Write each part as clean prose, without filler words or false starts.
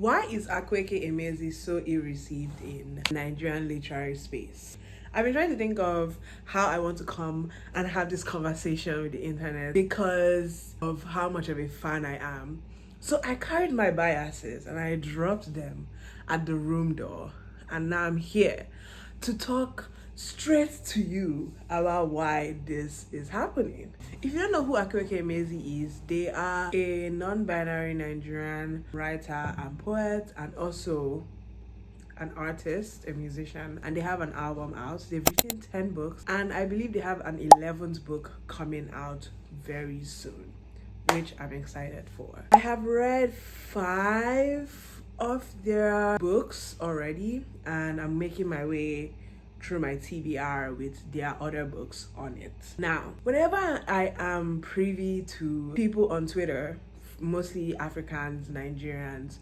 Why is Akaweke Emezi so ill-received in Nigerian literary space? I've been trying to think of how I want to come and have this conversation with the internet because of how much of a fan I am. So I carried my biases and I dropped them at the room door, and now I'm here to talk straight to you about why this is happening. If you don't know who Akaweke Emezi is, they are a non-binary Nigerian writer and poet, and also an artist, a musician, and they have an album out. They've written 10 books, and I believe they have an 11th book coming out very soon, which I'm excited for. I have read 5 of their books already, and I'm making my way through my TBR with their other books on it. Now, whenever I am privy to people on Twitter, mostly Africans, Nigerians,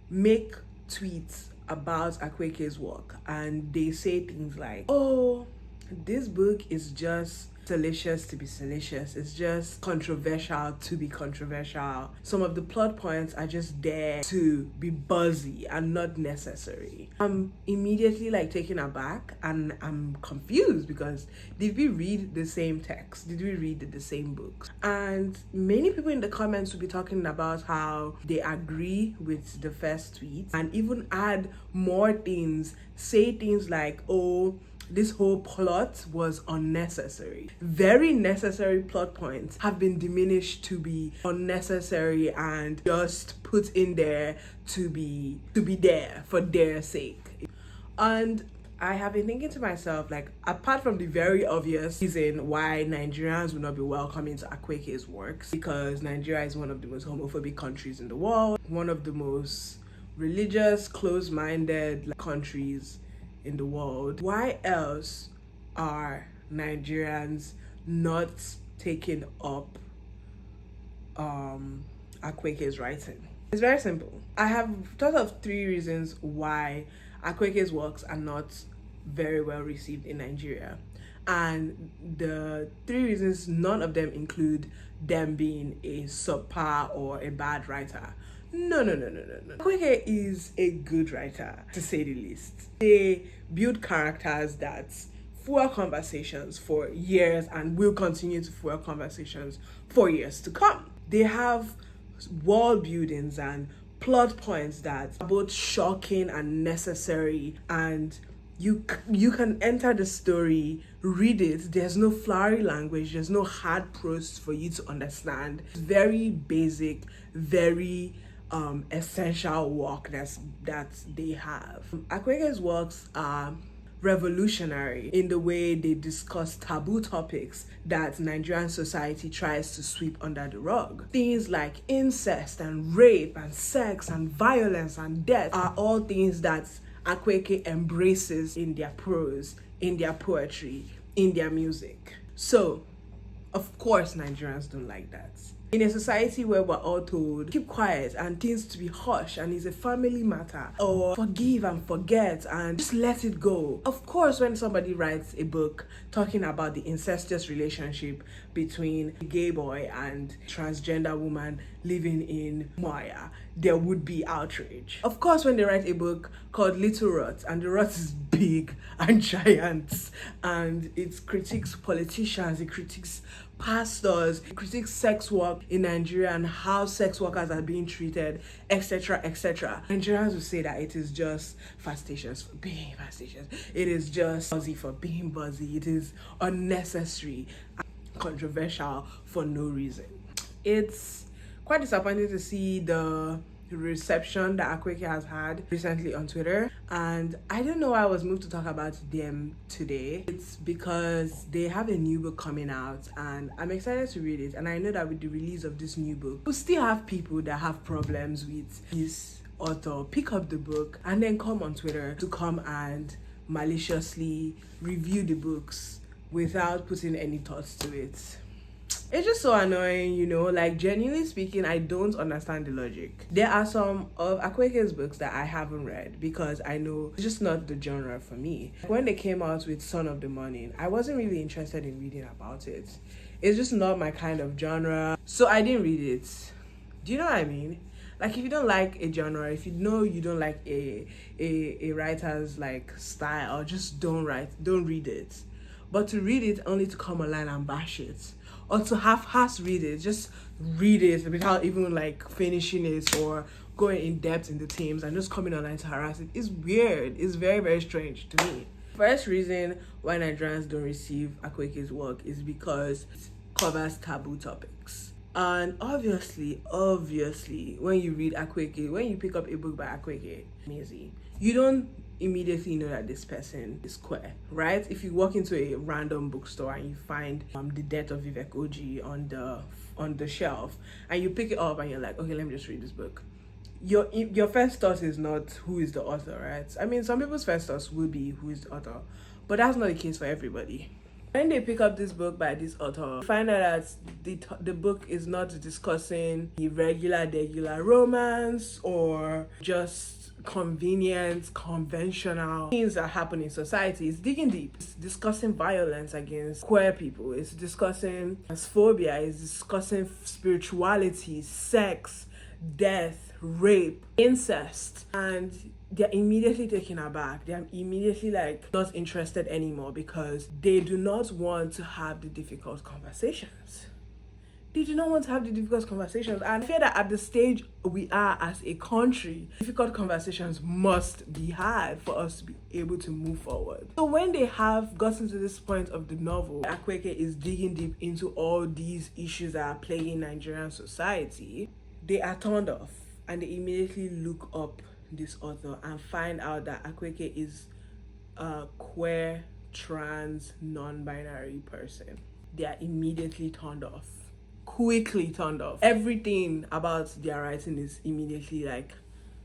make tweets about Akwaeke's work, and they say things like, oh, this book is just salacious to be salacious, it's just controversial to be controversial, some of the plot points are just there to be buzzy and not necessary. I'm immediately taken aback, and I'm confused because did we read the same text? Did we read the same books? And many people in the comments will be talking about how they agree with the first tweet and even add more things, say things like, oh, this whole plot was unnecessary. Very necessary plot points have been diminished to be unnecessary and just put in there to be there for their sake. And I have been thinking to myself, apart from the very obvious reason why Nigerians will not be welcoming to Akwaeke's works, because Nigeria is one of the most homophobic countries in the world, one of the most religious, closed-minded countries in the world, why else are Nigerians not taking up Akwaeke's writing? It's very simple. I have thought of 3 reasons why Akwaeke's works are not very well received in Nigeria, and the 3 reasons, none of them include them being a subpar or a bad writer. No. Akwaeke is a good writer, to say the least. They build characters that fuel conversations for years and will continue to fuel conversations for years to come. They have world buildings and plot points that are both shocking and necessary, and you can enter the story, read it. There's no flowery language, there's no hard prose for you to understand. It's very basic, very essential work that they have. Akwaeke's works are revolutionary in the way they discuss taboo topics that Nigerian society tries to sweep under the rug. Things like incest and rape and sex and violence and death are all things that Akwaeke embraces in their prose, in their poetry, in their music. So, of course, Nigerians don't like that. In a society where we're all told, keep quiet and things to be hush and it's a family matter, or forgive and forget and just let it go. Of course, when somebody writes a book talking about the incestuous relationship between a gay boy and transgender woman living in Maya, there would be outrage. Of course, when they write a book called Little Rot, and the rot is big and giant, and it critiques politicians, it critiques pastors, it critiques sex work in Nigeria and how sex workers are being treated, etc., etc. Nigerians will say that it is just fastidious for being fastidious. It is just buzzy for being buzzy. It is unnecessary and controversial for no reason. It's quite disappointing to see the reception that Akwaeke has had recently on Twitter, and I don't know why I was moved to talk about them today. It's because they have a new book coming out and I'm excited to read it, and I know that with the release of this new book, we'll still have people that have problems with this author pick up the book and then come on Twitter to come and maliciously review the books without putting any thoughts to it. It's just so annoying, genuinely speaking, I don't understand the logic. There are some of Akwaeke's books that I haven't read because I know it's just not the genre for me. When they came out with Son of the Morning, I wasn't really interested in reading about it. It's just not my kind of genre, so I didn't read it. Do you know what I mean? Like, if you don't like a genre, if you know you don't like a writer's like style, just don't read it. But to read it only to come online and bash it, or to half-ass read it, just read it without even like finishing it or going in depth in the themes and just coming online to harass it, is weird. It's very, very strange to me. First reason why Nigerians don't receive Akwaeke's work is because it covers taboo topics. And obviously, when you read Akwaeke, when you pick up a book by Akwaeke Emezi, you don't immediately know that this person is queer, right? If you walk into a random bookstore and you find The Death of Vivek Oji on the shelf, and you pick it up and you're like, okay, let me just read this book. Your first thought is not who is the author, right? I mean, some people's first thoughts will be who is the author, but that's not the case for everybody. When they pick up this book by this author, you find out that the book is not discussing the regular romance or just convenient, conventional things that happen in society. It's digging deep. It's discussing violence against queer people. It's discussing transphobia. It's discussing spirituality, sex, death, rape, incest, and they're immediately taken aback. They're immediately like not interested anymore because they do not want to have the difficult conversations. They do not want to have the difficult conversations. And I fear that at the stage we are as a country, difficult conversations must be had for us to be able to move forward. So when they have gotten to this point of the novel, Akwaeke is digging deep into all these issues that are plaguing Nigerian society, they are turned off and they immediately look up this author and find out that Akwaeke is a queer, trans, non-binary person. They are immediately turned off. Quickly turned off. Everything about their writing is immediately like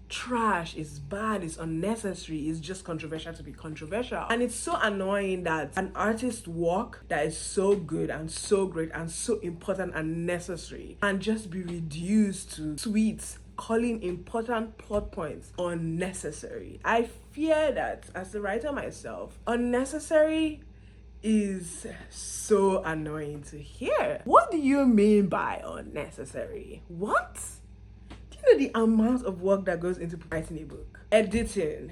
trash, it's bad, it's unnecessary, it's just controversial to be controversial. And it's so annoying that an artist's work that is so good and so great and so important and necessary and just be reduced to tweets calling important plot points unnecessary. I fear that as a writer myself, unnecessary is so annoying to hear. What do you mean by unnecessary? What? Do you know the amount of work that goes into writing a book? Editing,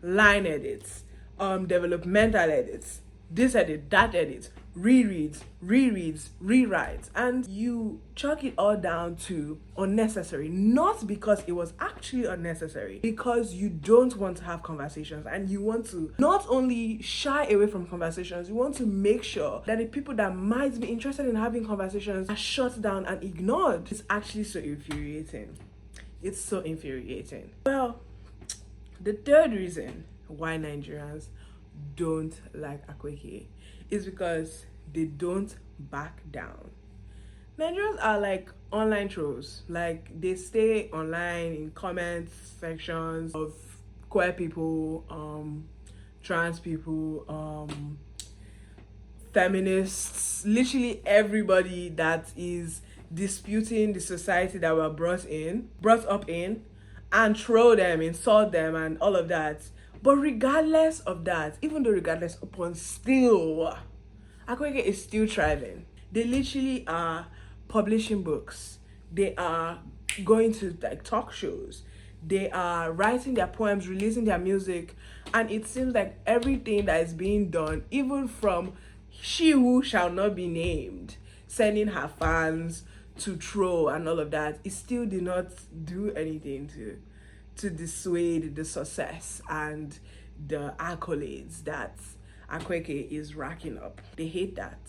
line edits, developmental edits, this edit, that edit, rereads, rewrites, and you chalk it all down to unnecessary, not because it was actually unnecessary, because you don't want to have conversations and you want to not only shy away from conversations, you want to make sure that the people that might be interested in having conversations are shut down and ignored. It's actually so infuriating. It's so infuriating. Well, the third reason why Nigerians don't like Akwaeke is because they don't back down. Nigerians are like online trolls. Like, they stay online in comment sections of queer people, trans people, feminists, literally everybody that is disputing the society that we're brought up in, and troll them, insult them, and all of that. But regardless of that, even though regardless upon still, Akwaeke is still thriving. They literally are publishing books. They are going to like talk shows. They are writing their poems, releasing their music. And it seems like everything that is being done, even from she who shall not be named, sending her fans to troll and all of that, it still did not do anything to dissuade the success and the accolades that Akwaeke is racking up. They hate that.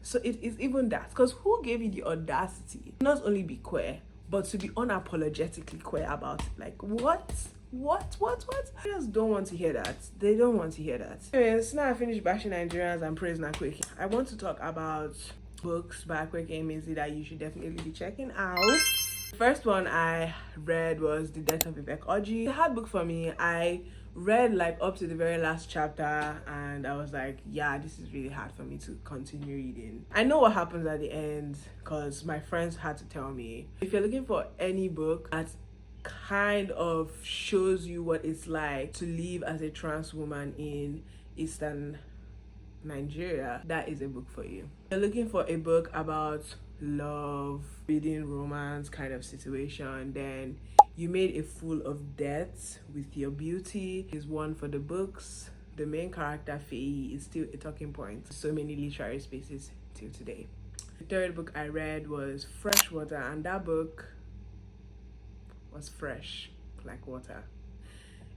So it is even that, because who gave you the audacity to not only be queer, but to be unapologetically queer about it? Like, what? I just don't want to hear that. They don't want to hear that. Anyways, now I finished bashing Nigerians and praising Akwaeke. I want to talk about books by Akwaeke Emezi that you should definitely be checking out. The first one I read was The Death of Vivek Oji. It's a hard book for me. I read like up to the very last chapter and I was like, yeah, this is really hard for me to continue reading. I know what happens at the end because my friends had to tell me. If you're looking for any book that kind of shows you what it's like to live as a trans woman in Eastern Nigeria, that is a book for you. If you're looking for a book about love, reading romance kind of situation. Then You Made a Fool of Death with Your Beauty is one for the books. The main character, Faye, is still a talking point. So many literary spaces till today. The third book I read was Freshwater, and that book was fresh like water.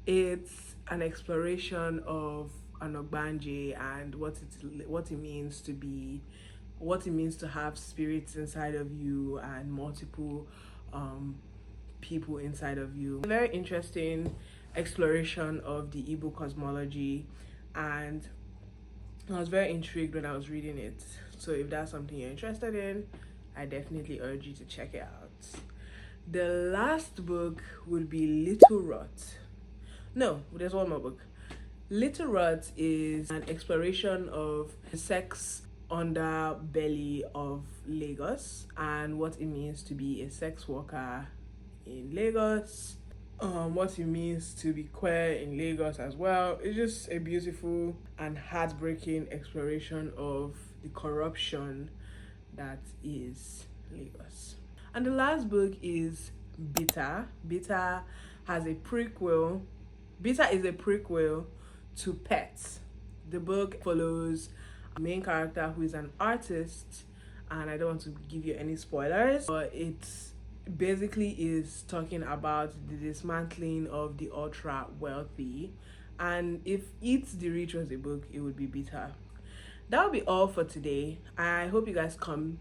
It's an exploration of an Ogbanje and what it means to be, what it means to have spirits inside of you and multiple people inside of you. A very interesting exploration of the Igbo cosmology, and I was very intrigued when I was reading it. So if that's something you're interested in, I definitely urge you to check it out. The last book would be Little Rot. No, there's one more book. Little Rot is an exploration of the sex underbelly of Lagos and what it means to be a sex worker in Lagos, what it means to be queer in Lagos as well. It's just a beautiful and heartbreaking exploration of the corruption that is Lagos. And the last book is Bitter. Bitter has a prequel. Bitter is a prequel to Pets. The book follows a main character who is an artist, and I don't want to give you any spoilers, but it's basically is talking about the dismantling of the ultra wealthy. And if Eat the Rich was a book, it would be Bitter. That will be all for today. I hope you guys come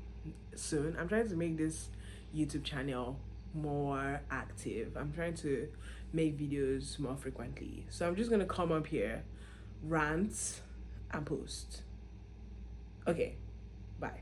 soon. I'm trying to make this YouTube channel more active. I'm trying to make videos more frequently, so I'm just gonna come up here, rant and post. Okay, bye.